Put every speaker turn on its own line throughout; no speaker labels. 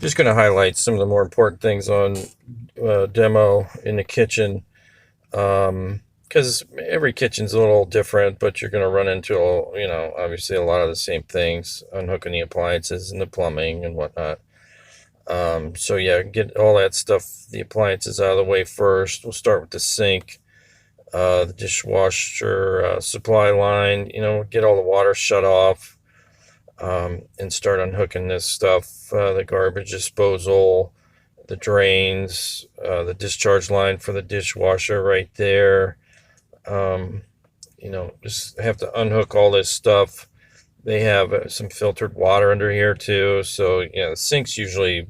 Just going to highlight some of the more important things on demo in the kitchen, because every kitchen's a little different, but you're going to run into, obviously a lot of the same things, unhooking the appliances and the plumbing and whatnot. So yeah, get all that stuff, the appliances out of the way first. We'll start with the sink, the dishwasher supply line, get all the water shut off, and start unhooking this stuff, the garbage disposal, the drains, the discharge line for the dishwasher right there. Just have to unhook all this stuff. They have some filtered water under here too. So, the sink's usually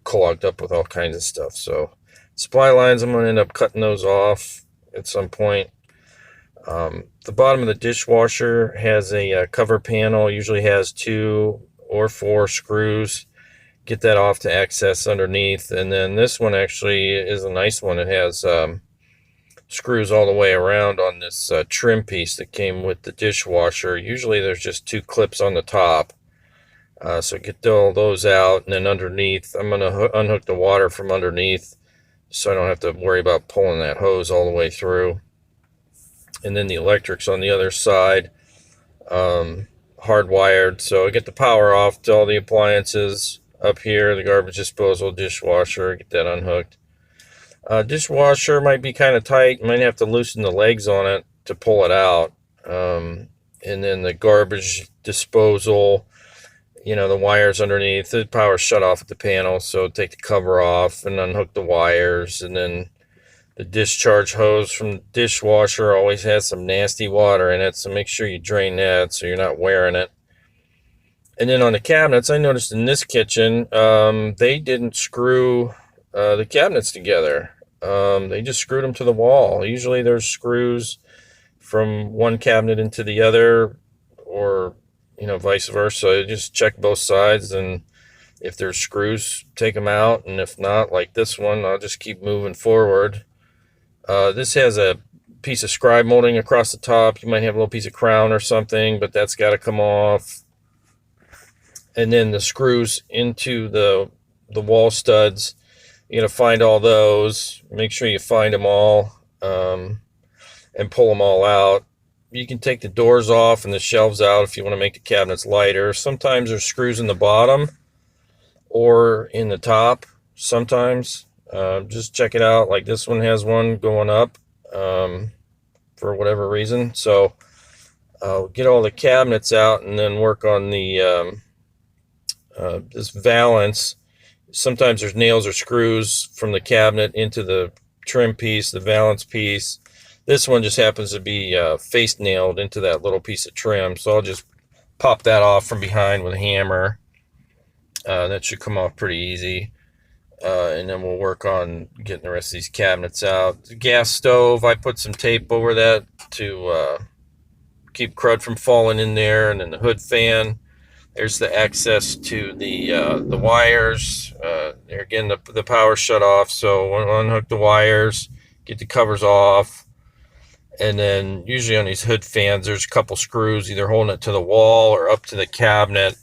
clogged up with all kinds of stuff. So supply lines, I'm going to end up cutting those off at some point. The bottom of the dishwasher has a cover panel, usually has 2 or 4 screws. Get that off to access underneath. And then this one actually is a nice one. It has screws all the way around on this trim piece that came with the dishwasher. Usually there's just 2 clips on the top. So get all those out, and then underneath I'm going to unhook the water from underneath so I don't have to worry about pulling that hose all the way through. And then the electric's on the other side, hardwired. So I get the power off to all the appliances up here, the garbage disposal, dishwasher, get that unhooked. Dishwasher might be kind of tight. You might have to loosen the legs on it to pull it out. And then the garbage disposal, the wires underneath, the power shut off at the panel. So take the cover off and unhook the wires. And then the discharge hose from the dishwasher always has some nasty water in it. So make sure you drain that so you're not wearing it. And then on the cabinets, I noticed in this kitchen, they didn't screw the cabinets together. They just screwed them to the wall. Usually there's screws from one cabinet into the other, or vice versa. Just check both sides, and if there's screws, take them out, and if not, like this one, I'll just keep moving forward. This has a piece of scribe molding across the top. You might have a little piece of crown or something, but that's got to come off. And then the screws into the wall studs, you're going to find all those. Make sure you find them all, and pull them all out. You can take the doors off and the shelves out if you want to make the cabinets lighter. Sometimes there's screws in the bottom or in the top. Sometimes just check it out. Like this one has one going up for whatever reason. So get all the cabinets out and then work on the this valance. Sometimes there's nails or screws from the cabinet into the trim piece, the valance piece. This one just happens to be face nailed into that little piece of trim. So I'll just pop that off from behind with a hammer. That should come off pretty easy. And then we'll work on getting the rest of these cabinets out. The gas stove, I put some tape over that to keep crud from falling in there. And then the hood fan. There's the access to the wires. There again, the power shut off, so we'll unhook the wires, get the covers off, and then usually on these hood fans, there's a couple screws either holding it to the wall or up to the cabinet.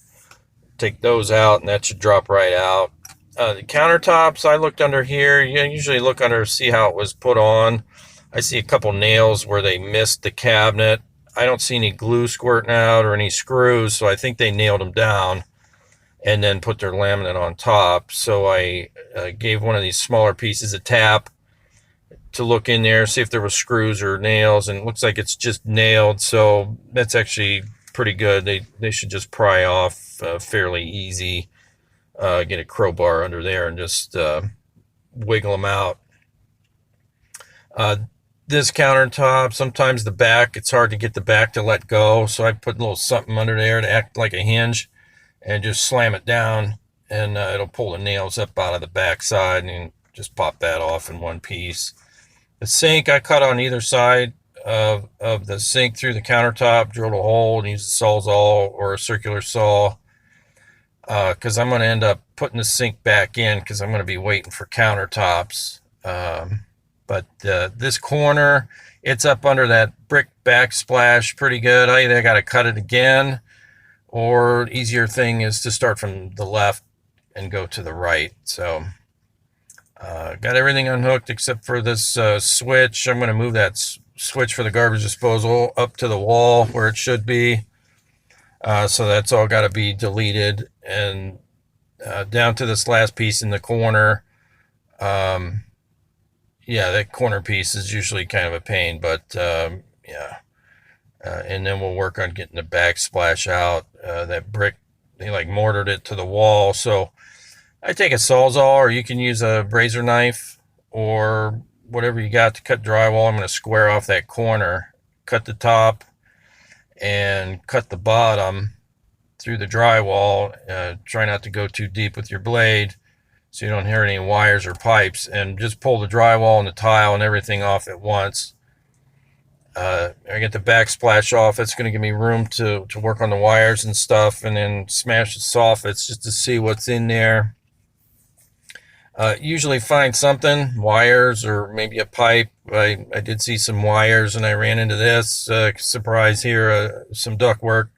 Take those out, and that should drop right out. The countertops, I looked under here. You usually look under to see how it was put on. I see a couple nails where they missed the cabinet. I don't see any glue squirting out or any screws, so I think they nailed them down and then put their laminate on top. So I gave one of these smaller pieces a tap to look in there, see if there was screws or nails, and it looks like it's just nailed, so that's actually pretty good. They should just pry off fairly easy. Get a crowbar under there and just wiggle them out. This countertop, sometimes the back, it's hard to get the back to let go, so I put a little something under there to act like a hinge and just slam it down, and it'll pull the nails up out of the back side and just pop that off in one piece. The sink, I cut on either side of the sink through the countertop, drilled a hole and used a Sawzall or a circular saw, because I'm going to end up putting the sink back in because I'm going to be waiting for countertops. But this corner, it's up under that brick backsplash pretty good. I either got to cut it again, or easier thing is to start from the left and go to the right. So got everything unhooked except for this switch. I'm going to move that switch for the garbage disposal up to the wall where it should be. So that's all got to be deleted, and down to this last piece in the corner. Yeah, that corner piece is usually kind of a pain, but yeah. And then we'll work on getting the backsplash out. That brick, they like mortared it to the wall. So I take a Sawzall, or you can use a brazier knife or whatever you got to cut drywall. I'm going to square off that corner, cut the top, and cut the bottom through the drywall. Try not to go too deep with your blade so you don't hear any wires or pipes, and just pull the drywall and the tile and everything off at once. I get the backsplash off. It's going to give me room to work on the wires and stuff, and then smash the soffits just to see what's in there. Usually find something, wires or maybe a pipe. I did see some wires and I ran into this. Surprise here, some ductwork.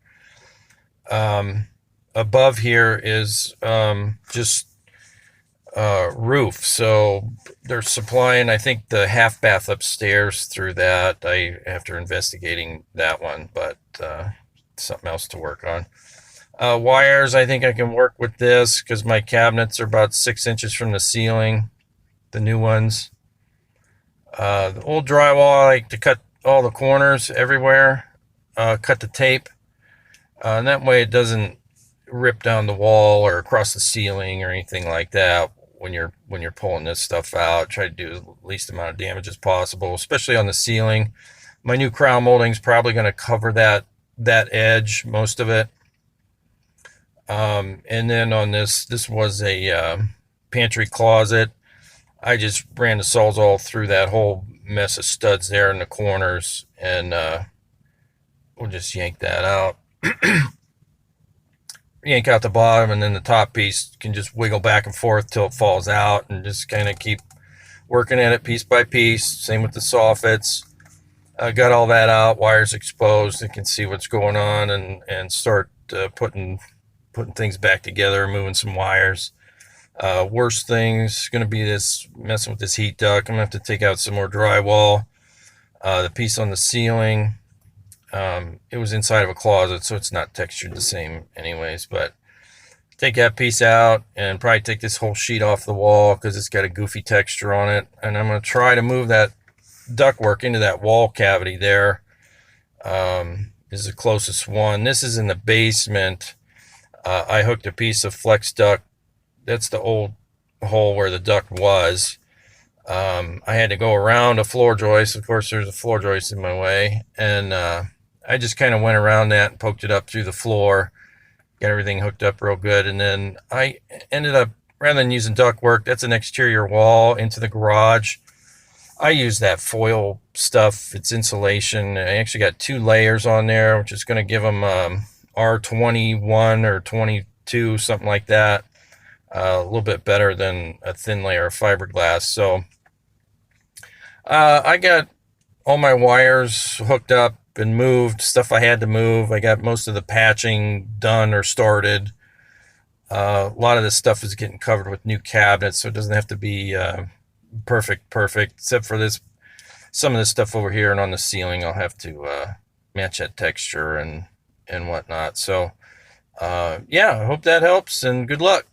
Above here is just roof. So they're supplying, I think, the half bath upstairs through that. After investigating that one, but something else to work on. Wires, I think I can work with this because my cabinets are about 6 inches from the ceiling, the new ones. The old drywall, I like to cut all the corners everywhere, cut the tape, and that way it doesn't rip down the wall or across the ceiling or anything like that when you're pulling this stuff out. Try to do the least amount of damage as possible, especially on the ceiling. My new crown molding is probably going to cover that edge, most of it. And then on this was a pantry closet. I just ran the Sawzall through that whole mess of studs there in the corners, and we'll just yank that out. Yank out the bottom, and then the top piece can just wiggle back and forth till it falls out, and just kind of keep working at it piece by piece. Same with the soffits. Got all that out, wires exposed. I can see what's going on, and start putting things back together, moving some wires. Worst thing's going to be this messing with this heat duct. I'm going to have to take out some more drywall. The piece on the ceiling, it was inside of a closet, so it's not textured the same anyways, but take that piece out and probably take this whole sheet off the wall because it's got a goofy texture on it. And I'm going to try to move that ductwork into that wall cavity there. This is the closest one. This is in the basement. I hooked a piece of flex duct. That's the old hole where the duct was. I had to go around a floor joist. Of course, there's a floor joist in my way. And I just kind of went around that and poked it up through the floor. Got everything hooked up real good. And then I ended up, rather than using ductwork, that's an exterior wall into the garage. I use that foil stuff. It's insulation. I actually got 2 layers on there, which is going to give them R21 or 22, something like that. A little bit better than a thin layer of fiberglass. So I got all my wires hooked up and moved, stuff I had to move. I got most of the patching done or started. A lot of this stuff is getting covered with new cabinets, so it doesn't have to be perfect, except for this. Some of this stuff over here and on the ceiling, I'll have to match that texture and whatnot. So yeah, I hope that helps, and good luck.